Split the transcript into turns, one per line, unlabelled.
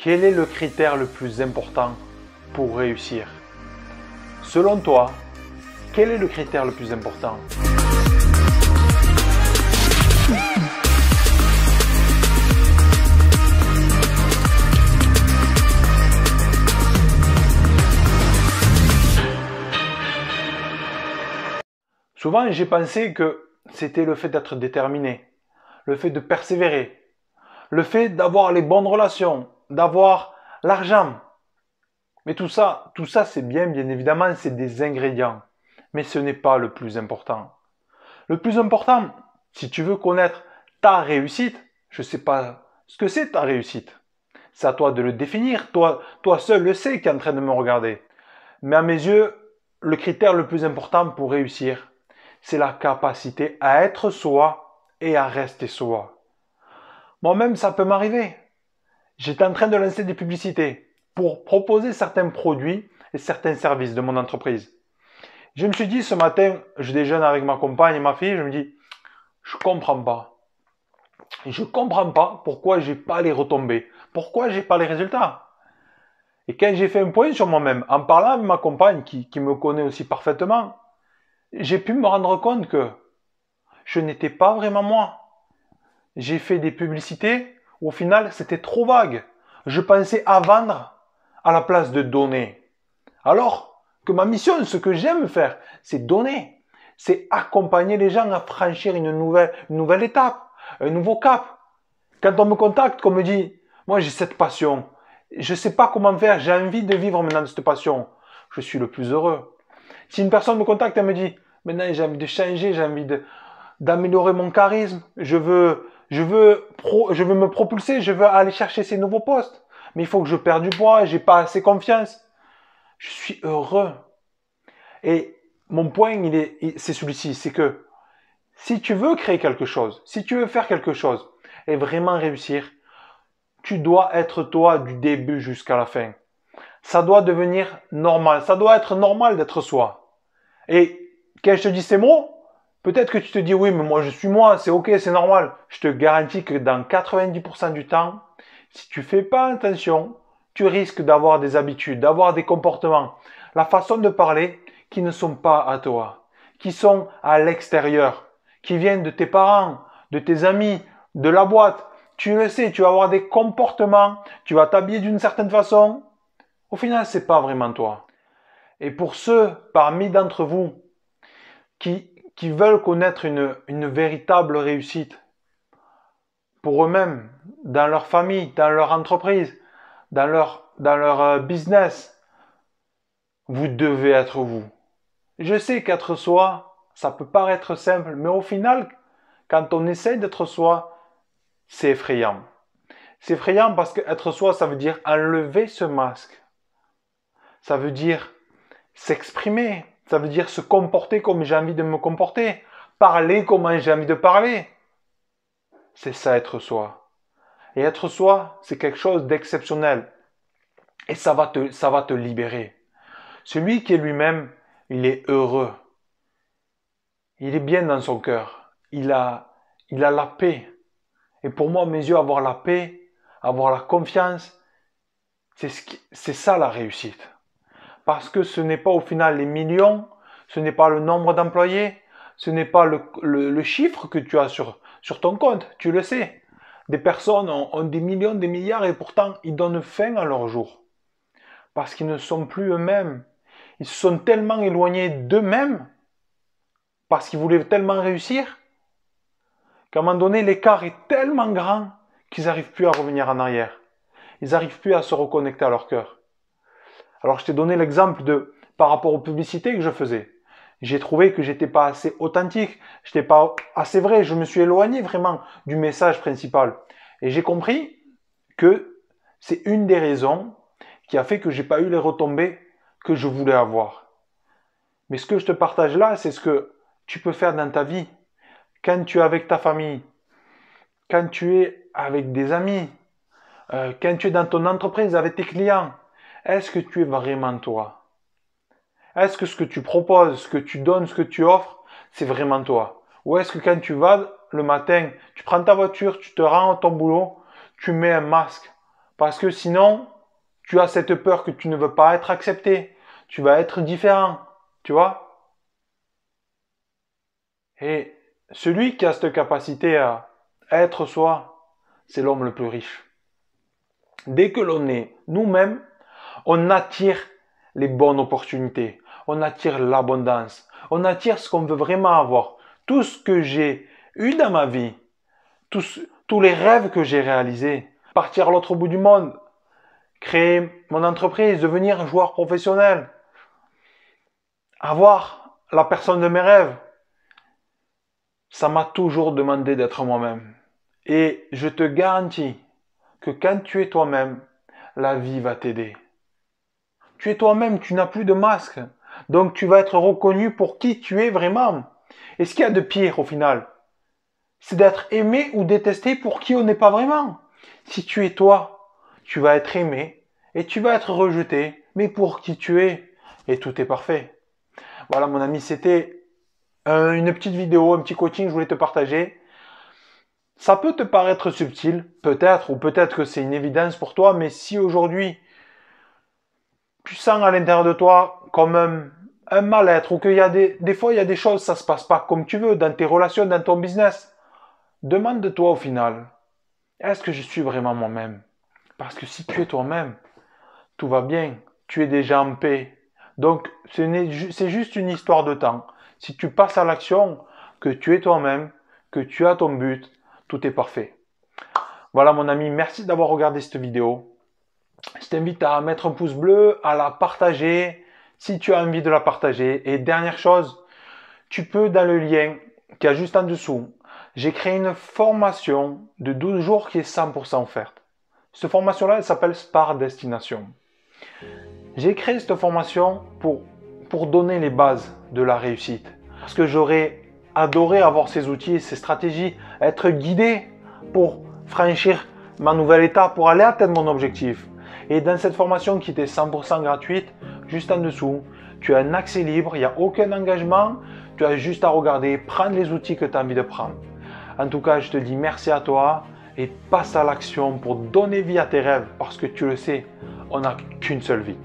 Quel est le critère le plus important pour réussir? Selon toi, quel est le critère le plus important? Souvent, j'ai pensé que c'était le fait d'être déterminé, le fait de persévérer, le fait d'avoir les bonnes relations, d'avoir l'argent. Mais tout ça c'est bien évidemment, c'est des ingrédients. Mais ce n'est pas le plus important. Le plus important, si tu veux connaître ta réussite, je ne sais pas ce que c'est ta réussite. C'est à toi de le définir. Toi seul le sais qui est en train de me regarder. Mais à mes yeux, le critère le plus important pour réussir, c'est la capacité à être soi et à rester soi. Moi-même, ça peut m'arriver. J'étais en train de lancer des publicités pour proposer certains produits et certains services de mon entreprise. Je me suis dit ce matin, je déjeune avec ma compagne et ma fille, je me dis, je comprends pas. Je comprends pas pourquoi j'ai pas les retombées, pourquoi j'ai pas les résultats. Et quand j'ai fait un point sur moi-même, en parlant avec ma compagne qui me connaît aussi parfaitement, j'ai pu me rendre compte que je n'étais pas vraiment moi. J'ai fait des publicités où au final c'était trop vague. Je pensais à vendre à la place de donner. Alors que ma mission, ce que j'aime faire, c'est donner. C'est accompagner les gens à franchir une nouvelle étape, un nouveau cap. Quand on me contacte, qu'on me dit, moi j'ai cette passion, je ne sais pas comment faire, j'ai envie de vivre maintenant de cette passion, je suis le plus heureux. Si une personne me contacte et me dit, maintenant j'ai envie de changer, j'ai envie d'améliorer mon charisme, je veux me propulser, je veux aller chercher ces nouveaux postes, mais il faut que je perde du poids, j'ai pas assez confiance. Je suis heureux. Et mon point, c'est celui-ci, c'est que si tu veux créer quelque chose, si tu veux faire quelque chose et vraiment réussir, tu dois être toi du début jusqu'à la fin. Ça doit devenir normal, ça doit être normal d'être soi. Et quand je te dis ces mots, peut-être que tu te dis oui, mais moi je suis moi, c'est ok, c'est normal. Je te garantis que dans 90% du temps, si tu fais pas attention, tu risques d'avoir des habitudes, d'avoir des comportements, la façon de parler qui ne sont pas à toi, qui sont à l'extérieur, qui viennent de tes parents, de tes amis, de la boîte. Tu le sais, tu vas avoir des comportements, tu vas t'habiller d'une certaine façon. Au final, c'est pas vraiment toi. Et pour ceux parmi d'entre vous qui veulent connaître une véritable réussite pour eux-mêmes, dans leur famille, dans leur entreprise, dans leur business, vous devez être vous. Je sais qu'être soi, ça peut paraître simple, mais au final, quand on essaie d'être soi, c'est effrayant. C'est effrayant parce qu'être soi, ça veut dire enlever ce masque. Ça veut dire s'exprimer. Ça veut dire se comporter comme j'ai envie de me comporter. Parler comme j'ai envie de parler. C'est ça être soi. Et être soi, c'est quelque chose d'exceptionnel. Et ça va te libérer. Celui qui est lui-même, il est heureux. Il est bien dans son cœur. Il a la paix. Et pour moi, à mes yeux, avoir la paix, avoir la confiance, c'est ça la réussite. Parce que ce n'est pas au final les millions, ce n'est pas le nombre d'employés, ce n'est pas le chiffre que tu as sur ton compte, tu le sais. Des personnes ont des millions, des milliards et pourtant ils donnent fin à leur jour. Parce qu'ils ne sont plus eux-mêmes. Ils se sont tellement éloignés d'eux-mêmes, parce qu'ils voulaient tellement réussir, qu'à un moment donné, l'écart est tellement grand qu'ils n'arrivent plus à revenir en arrière. Ils n'arrivent plus à se reconnecter à leur cœur. Alors je t'ai donné l'exemple par rapport aux publicités que je faisais. J'ai trouvé que j'étais pas assez authentique, j'étais pas assez vrai, je me suis éloigné vraiment du message principal. Et j'ai compris que c'est une des raisons qui a fait que j'ai pas eu les retombées que je voulais avoir. Mais ce que je te partage là, c'est ce que tu peux faire dans ta vie. Quand tu es avec ta famille, quand tu es avec des amis, quand tu es dans ton entreprise avec tes clients, est-ce que tu es vraiment toi? Est-ce que ce que tu proposes, ce que tu donnes, ce que tu offres, c'est vraiment toi? Ou est-ce que quand tu vas le matin, tu prends ta voiture, tu te rends à ton boulot, tu mets un masque Parce que sinon, tu as cette peur que tu ne veux pas être accepté. Tu vas être différent. Tu vois? Et celui qui a cette capacité à être soi, c'est l'homme le plus riche. Dès que l'on est nous-mêmes, on attire les bonnes opportunités. On attire l'abondance. On attire ce qu'on veut vraiment avoir. Tout ce que j'ai eu dans ma vie, tous les rêves que j'ai réalisés, partir à l'autre bout du monde, créer mon entreprise, devenir joueur professionnel, avoir la personne de mes rêves, ça m'a toujours demandé d'être moi-même. Et je te garantis que quand tu es toi-même, la vie va t'aider. Tu es toi-même, tu n'as plus de masque. Donc tu vas être reconnu pour qui tu es vraiment. Et ce qu'il y a de pire au final, c'est d'être aimé ou détesté pour qui on n'est pas vraiment. Si tu es toi, tu vas être aimé et tu vas être rejeté, mais pour qui tu es. Et tout est parfait. Voilà mon ami, c'était une petite vidéo, un petit coaching que je voulais te partager. Ça peut te paraître subtil, peut-être, ou peut-être que c'est une évidence pour toi, mais si aujourd'hui tu sens à l'intérieur de toi comme un mal-être, ou qu'il y a des fois il y a des choses, ça se passe pas comme tu veux, dans tes relations, dans ton business, demande-toi au final, est-ce que je suis vraiment moi-même? Parce que si tu es toi-même, tout va bien, tu es déjà en paix. Donc c'est juste une histoire de temps. Si tu passes à l'action, que tu es toi-même, que tu as ton but, tout est parfait. Voilà mon ami, merci d'avoir regardé cette vidéo. Je t'invite à mettre un pouce bleu, à la partager si tu as envie de la partager. Et dernière chose, tu peux dans le lien qui est juste en dessous, j'ai créé une formation de 12 jours qui est 100% offerte. Cette formation-là, elle s'appelle Spar Destination. J'ai créé cette formation pour donner les bases de la réussite. Parce que j'aurais adoré avoir ces outils, ces stratégies, être guidé pour franchir ma nouvelle étape, pour aller atteindre mon objectif. Et dans cette formation qui était 100% gratuite, juste en dessous, tu as un accès libre, il n'y a aucun engagement, tu as juste à regarder, prendre les outils que tu as envie de prendre. En tout cas, je te dis merci à toi et passe à l'action pour donner vie à tes rêves parce que tu le sais, on n'a qu'une seule vie.